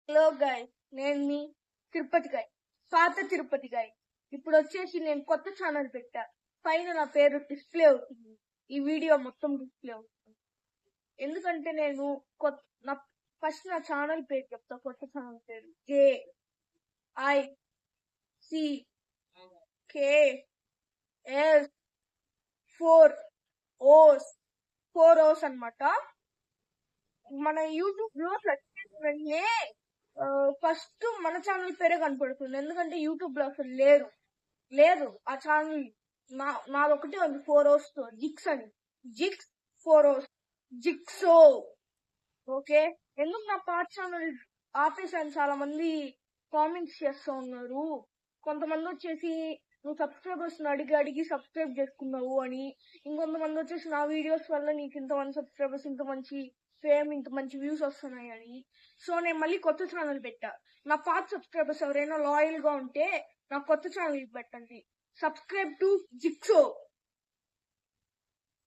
Hello guy, నేను మీ Tirupati guy, పాత Tirupati guy. ఇప్పుడు వచ్చేసి నేను కొత్త ఛానల్ పెట్టా. పైన నా పేరు డిస్ప్లే అవుతుంది. ఈ వీడియో మొత్తం డిస్ప్లే అవుతుంది. ఎందుకంటే నేను ఫస్ట్ నా ఛానల్ పేరు చెప్తా. కొత్త ఛానల్ పేరు JICKS 4 O's అన్నమాట. మన యూట్యూబ్ లో వెంటనే ఫస్ట్ మన ఛానల్ పేరే కనపడుతుంది. ఎందుకంటే యూట్యూబ్ లో అసలు లేదు ఆ ఛానల్. నాదొకటి ఉంది 4 O's తో, జిక్స్ అని. జిక్స్ 4 O's, జిక్సో. ఓకే, ఎందుకు నా పాత ఛానల్ ఆపేసాను? చాలా మంది కామెంట్స్ చేస్తూ ఉన్నారు. కొంతమంది వచ్చేసి నువ్వు సబ్స్క్రైబర్స్ అడిగి సబ్స్క్రైబ్ చేసుకున్నావు అని, ఇంకొంతమంది వచ్చేసి నా వీడియోస్ వల్ల నీకు ఇంతమంది సబ్స్క్రైబర్స్, ఇంత మంచి ఫేమ్, ఇంత మంచి వ్యూస్ వస్తున్నాయి అని. సో నేను మళ్ళీ కొత్త ఛానల్ పెట్టా. నా పాత సబ్స్క్రైబర్స్ ఎవరైనా లాయల్ గా ఉంటే నా కొత్త ఛానల్ పెట్టండి. Subscribe to జిక్సో.